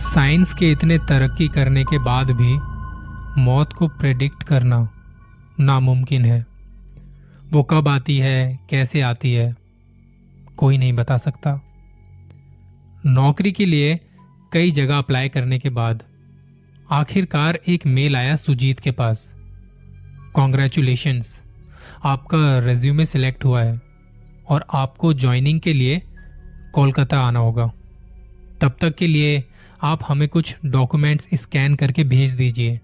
Science के इतने तरक्की करने के बाद भी मौत को प्रेडिक्ट करना नामुमकिन है। वो कब आती है, कैसे आती है, कोई नहीं बता सकता। नौकरी के लिए कई जगह अप्लाई करने के बाद आखिरकार एक मेल आया सुजीत के पास। कॉन्ग्रेचुलेशंस, आपका रेज्यूमे सिलेक्ट हुआ है और आपको ज्वाइनिंग के लिए कोलकाता आना होगा। तब तक के लिए आप हमें कुछ डॉक्यूमेंट्स स्कैन करके भेज दीजिए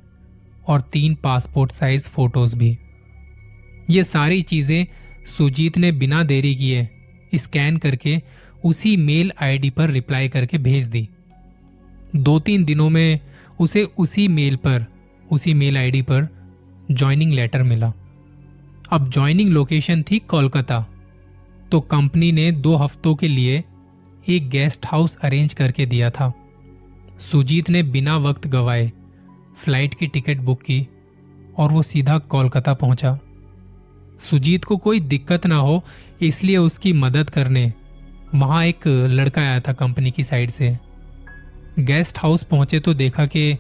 और 3 पासपोर्ट साइज फोटोज भी। ये सारी चीजें सुजीत ने बिना देरी किए स्कैन करके उसी मेल आईडी पर रिप्लाई करके भेज दी। 2-3 दिनों में उसे उसी मेल आईडी पर ज्वाइनिंग लेटर मिला। अब ज्वाइनिंग लोकेशन थी कोलकाता, तो कंपनी ने 2 हफ्तों के लिए एक गेस्ट हाउस अरेंज करके दिया था। सुजीत ने बिना वक्त गवाए फ्लाइट की टिकट बुक की और वो सीधा कोलकाता पहुंचा। सुजीत को कोई दिक्कत ना हो इसलिए उसकी मदद करने वहां एक लड़का आया था कंपनी की साइड से। गेस्ट हाउस पहुंचे तो देखा कि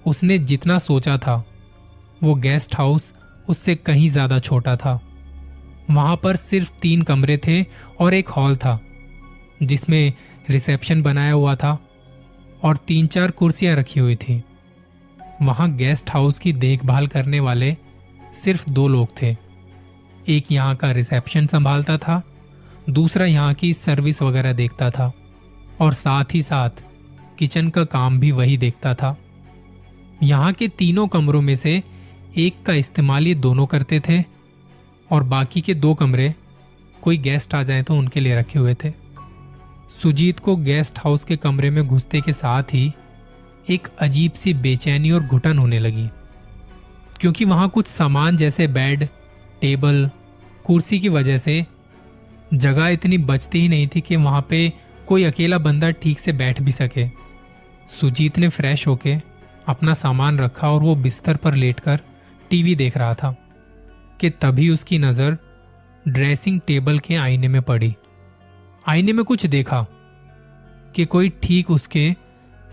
उसने जितना सोचा था वो गेस्ट हाउस उससे कहीं ज्यादा छोटा था। वहां पर सिर्फ 3 कमरे थे और एक हॉल था जिसमें रिसेप्शन बनाया हुआ था और 3-4 कुर्सियां रखी हुई थी। वहां गेस्ट हाउस की देखभाल करने वाले सिर्फ 2 लोग थे। एक यहाँ का रिसेप्शन संभालता था, दूसरा यहाँ की सर्विस वगैरह देखता था और साथ ही साथ किचन का काम भी वही देखता था। यहाँ के 3 कमरों में से एक का इस्तेमाल ये दोनों करते थे और बाकी के 2 कमरे कोई गेस्ट आ जाए तो उनके लिए रखे हुए थे। सुजीत को गेस्ट हाउस के कमरे में घुसते के साथ ही एक अजीब सी बेचैनी और घुटन होने लगी, क्योंकि वहां कुछ सामान जैसे बेड, टेबल, कुर्सी की वजह से जगह इतनी बचती ही नहीं थी कि वहां पे कोई अकेला बंदा ठीक से बैठ भी सके। सुजीत ने फ्रेश होके अपना सामान रखा और वो बिस्तर पर लेटकर टीवी देख रहा था कि तभी उसकी नजर ड्रेसिंग टेबल के आईने में पड़ी। आईने में कुछ देखा कि कोई ठीक उसके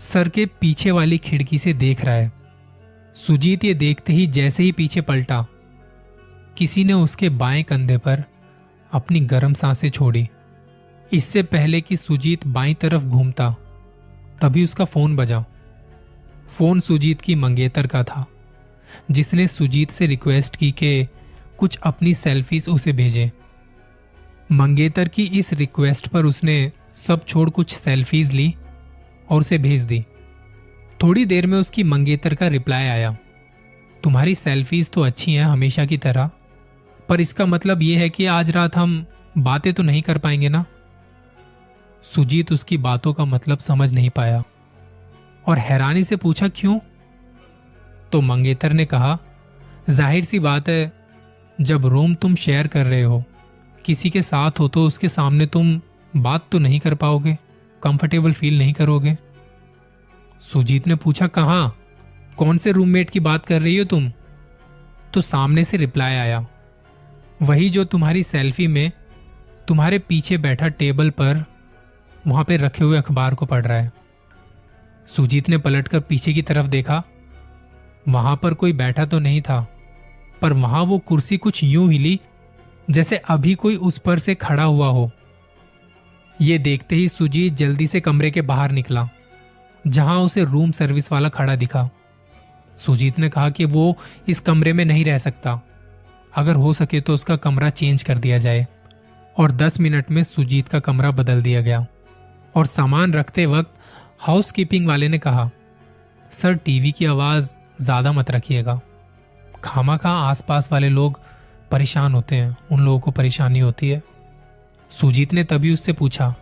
सर के पीछे वाली खिड़की से देख रहा है। सुजीत ये देखते ही जैसे ही पीछे पलटा, किसी ने उसके बाएं कंधे पर अपनी गर्म सांसें छोड़ी। इससे पहले कि सुजीत बाईं तरफ घूमता तभी उसका फोन बजा। फोन सुजीत की मंगेतर का था, जिसने सुजीत से रिक्वेस्ट की कि कुछ अपनी सेल्फीज उसे भेजे। मंगेतर की इस रिक्वेस्ट पर उसने सब छोड़ कुछ सेल्फीज ली और उसे भेज दी। थोड़ी देर में उसकी मंगेतर का रिप्लाई आया, तुम्हारी सेल्फीज तो अच्छी हैं हमेशा की तरह, पर इसका मतलब यह है कि आज रात हम बातें तो नहीं कर पाएंगे ना। सुजीत उसकी बातों का मतलब समझ नहीं पाया और हैरानी से पूछा, क्यों? तो मंगेतर ने कहा, जाहिर सी बात है, जब रूम तुम शेयर कर रहे हो, किसी के साथ हो तो उसके सामने तुम बात तो नहीं कर पाओगे, कंफर्टेबल फील नहीं करोगे। सुजीत ने पूछा, कहां, कौन से रूममेट की बात कर रही हो तुम? तो सामने से रिप्लाई आया, वही जो तुम्हारी सेल्फी में तुम्हारे पीछे बैठा टेबल पर वहां पे रखे हुए अखबार को पढ़ रहा है। सुजीत ने पलटकर पीछे की तरफ देखा। वहां पर कोई बैठा तो नहीं था, पर वहां वो कुर्सी कुछ यूं हिली जैसे अभी कोई उस पर से खड़ा हुआ हो। ये देखते ही सुजीत जल्दी से कमरे के बाहर निकला, जहां उसे रूम सर्विस वाला खड़ा दिखा। सुजीत ने कहा कि वो इस कमरे में नहीं रह सकता, अगर हो सके तो उसका कमरा चेंज कर दिया जाए। और 10 मिनट में सुजीत का कमरा बदल दिया गया और सामान रखते वक्त हाउसकीपिंग वाले ने कहा, सर टीवी की आवाज ज्यादा मत रखिएगा, खामाखा आसपास वाले लोग परेशान होते हैं, उन लोगों को परेशानी होती है। सुजीत ने तभी उससे पूछा,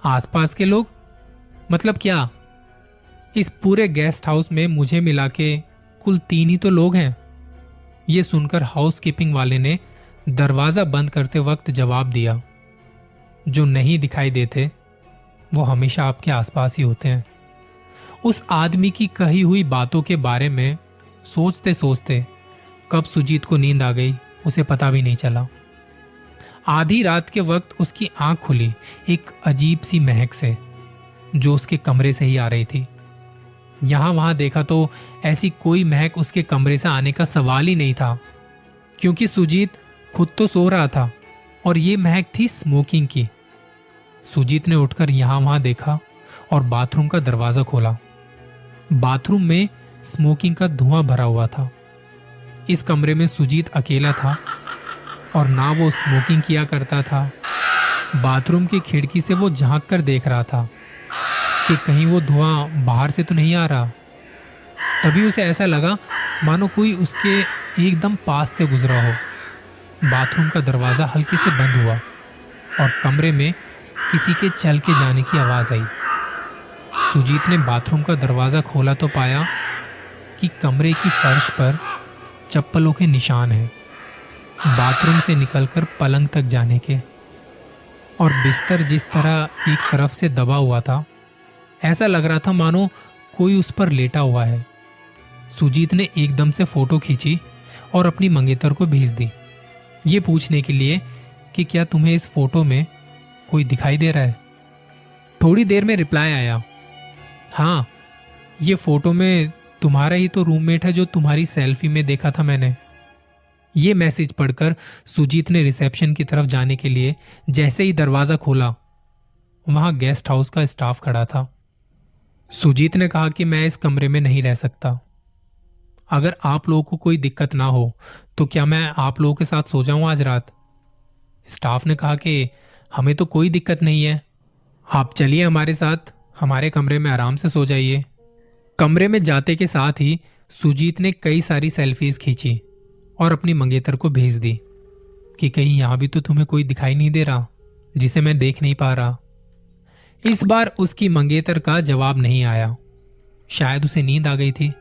आसपास के लोग मतलब क्या? इस पूरे गेस्ट हाउस में मुझे मिला के कुल 3 ही तो लोग हैं। यह सुनकर हाउसकीपिंग वाले ने दरवाजा बंद करते वक्त जवाब दिया, जो नहीं दिखाई देते वो हमेशा आपके आसपास ही होते हैं। उस आदमी की कही हुई बातों के बारे में सोचते सोचते कब सुजीत को नींद आ गई उसे पता भी नहीं चला। आधी रात के वक्त उसकी आंख खुली एक अजीब सी महक से, जो उसके कमरे से ही आ रही थी। यहाँ वहां देखा तो ऐसी कोई महक उसके कमरे से आने का सवाल ही नहीं था, क्योंकि सुजीत खुद तो सो रहा था और ये महक थी स्मोकिंग की। सुजीत ने उठकर यहाँ वहां देखा और बाथरूम का दरवाजा खोला। बाथरूम में स्मोकिंग का धुआं भरा हुआ था। इस कमरे में सुजीत अकेला था और ना वो स्मोकिंग किया करता था। बाथरूम की खिड़की से वो झांक कर देख रहा था कि कहीं वो धुआं बाहर से तो नहीं आ रहा। तभी उसे ऐसा लगा मानो कोई उसके एकदम पास से गुजरा हो। बाथरूम का दरवाजा हल्के से बंद हुआ और कमरे में किसी के चल के जाने की आवाज आई। सुजीत ने बाथरूम का दरवाजा खोला तो पाया कि कमरे की फर्श पर चप्पलों के निशान हैं, बाथरूम से निकलकर पलंग तक जाने के। और बिस्तर जिस तरह एक तरफ से दबा हुआ था, ऐसा लग रहा था मानो कोई उस पर लेटा हुआ है। सुजीत ने एकदम से फोटो खींची और अपनी मंगेतर को भेज दी, ये पूछने के लिए कि क्या तुम्हें इस फोटो में कोई दिखाई दे रहा है। थोड़ी देर में रिप्लाई आया, हाँ, ये फोटो में तुम्हारा ही तो रूममेट है जो तुम्हारी सेल्फी में देखा था मैंने। ये मैसेज पढ़कर सुजीत ने रिसेप्शन की तरफ जाने के लिए जैसे ही दरवाजा खोला, वहां गेस्ट हाउस का स्टाफ खड़ा था। सुजीत ने कहा कि मैं इस कमरे में नहीं रह सकता। अगर आप लोगों को कोई दिक्कत ना हो तो क्या मैं आप लोगों के साथ सो जाऊं आज रात। स्टाफ ने कहा कि हमें तो कोई दिक्कत नहीं है, आप चलिए हमारे साथ, हमारे कमरे में आराम से सो जाइए। कमरे में जाते के साथ ही सुजीत ने कई सारी सेल्फीज खींची और अपनी मंगेतर को भेज दी कि कहीं यहां भी तो तुम्हें कोई दिखाई नहीं दे रहा जिसे मैं देख नहीं पा रहा। इस बार उसकी मंगेतर का जवाब नहीं आया, शायद उसे नींद आ गई थी।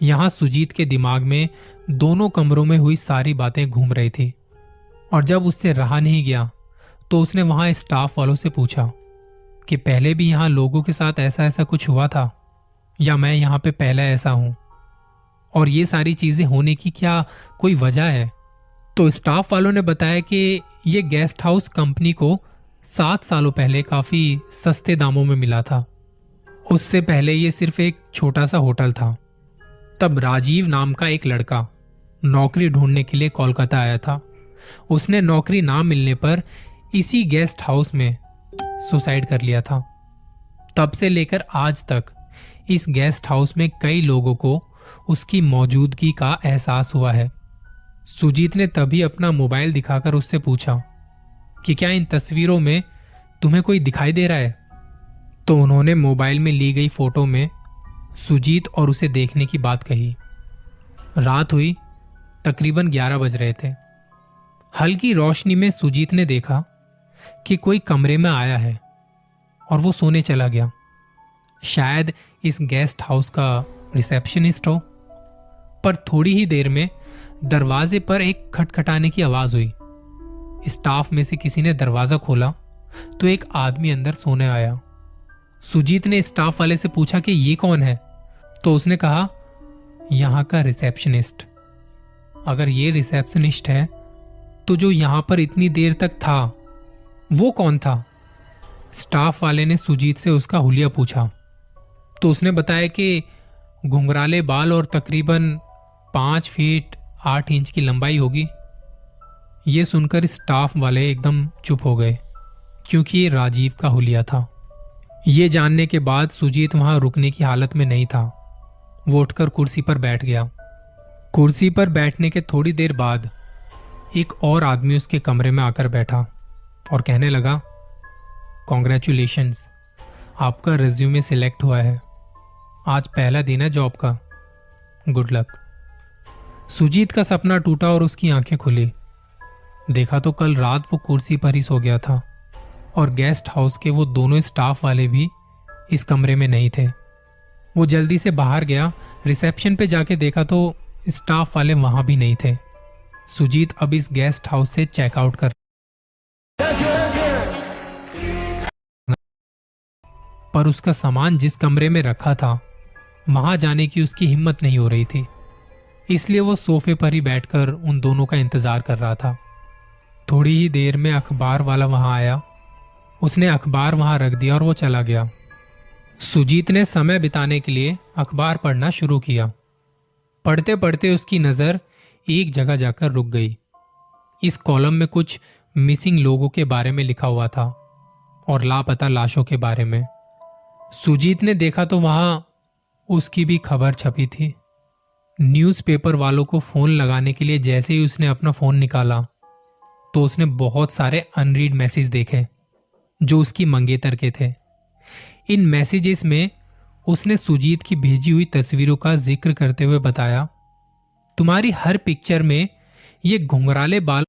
यहां सुजीत के दिमाग में दोनों कमरों में हुई सारी बातें घूम रही थी और जब उससे रहा नहीं गया तो उसने वहां स्टाफ वालों से पूछा कि पहले भी यहां लोगों के साथ ऐसा ऐसा कुछ हुआ था या मैं यहां पे पहले ऐसा हूं और ये सारी चीजें होने की क्या कोई वजह है। तो स्टाफ वालों ने बताया कि ये गेस्ट हाउस कंपनी को 7 सालों पहले काफी सस्ते दामों में मिला था। उससे पहले ये सिर्फ एक छोटा सा होटल था। तब राजीव नाम का एक लड़का नौकरी ढूंढने के लिए कोलकाता आया था। उसने नौकरी ना मिलने पर इसी गेस्ट हाउस में सुसाइड कर लिया था। तब से लेकर आज तक इस गेस्ट हाउस में कई लोगों को उसकी मौजूदगी का एहसास हुआ है। सुजीत ने तभी अपना मोबाइल दिखाकर उससे पूछा कि क्या इन तस्वीरों में तुम्हें कोई दिखाई दे रहा है। तो उन्होंने मोबाइल में ली गई फोटो में सुजीत और उसे देखने की बात कही। रात हुई, तकरीबन 11 बज रहे थे। हल्की रोशनी में सुजीत ने देखा कि कोई कमरे में आया है और वो सोने चला गया। शायद इस गेस्ट हाउस का रिसेप्शनिस्ट हो। पर थोड़ी ही देर में दरवाजे पर एक खटखटाने की आवाज हुई। स्टाफ में से किसी ने दरवाजा खोला तो एक आदमी अंदर सोने आया। सुजीत ने स्टाफ वाले से पूछा कि ये कौन है, तो उसने कहा यहां का रिसेप्शनिस्ट। अगर ये रिसेप्शनिस्ट है तो जो यहां पर इतनी देर तक था वो कौन था। स्टाफ वाले ने सुजीत से उसका हुलिया पूछा तो उसने बताया कि घुंघराले बाल और तकरीबन 5 फीट 8 इंच की लंबाई होगी। ये सुनकर स्टाफ वाले एकदम चुप हो गए क्योंकि ये राजीव का हुलिया था। ये जानने के बाद सुजीत वहां रुकने की हालत में नहीं था। वो उठकर कुर्सी पर बैठ गया। कुर्सी पर बैठने के थोड़ी देर बाद एक और आदमी उसके कमरे में आकर बैठा और कहने लगा, कॉन्ग्रेचुलेशंस, आपका रिज्यूमे सिलेक्ट हुआ है। आज पहला दिन है जॉब का, गुड लक। सुजीत का सपना टूटा और उसकी आंखें खुली। देखा तो कल रात वो कुर्सी पर ही सो गया था और गेस्ट हाउस के वो दोनों स्टाफ वाले भी इस कमरे में नहीं थे। वो जल्दी से बाहर गया, रिसेप्शन पे जाके देखा तो स्टाफ वाले वहां भी नहीं थे। सुजीत अब इस गेस्ट हाउस से चेकआउट कर पर उसका सामान जिस कमरे में रखा था वहां जाने की उसकी हिम्मत नहीं हो रही थी। इसलिए वो सोफे पर ही बैठकर उन दोनों का इंतजार कर रहा था। थोड़ी ही देर में अखबार वाला वहां आया। उसने अखबार वहां रख दिया और वो चला गया। सुजीत ने समय बिताने के लिए अखबार पढ़ना शुरू किया। पढ़ते पढ़ते उसकी नजर एक जगह जाकर रुक गई। इस कॉलम में कुछ मिसिंग लोगों के बारे में लिखा हुआ था और लापता लाशों के बारे में। सुजीत ने देखा तो वहां उसकी भी खबर छपी थी। न्यूज़पेपर वालों को फोन लगाने के लिए जैसे ही उसने अपना फोन निकाला तो उसने बहुत सारे अनरीड मैसेज देखे जो उसकी मंगेतर के थे। इन मैसेजेस में उसने सुजीत की भेजी हुई तस्वीरों का जिक्र करते हुए बताया, तुम्हारी हर पिक्चर में ये घुंघराले बाल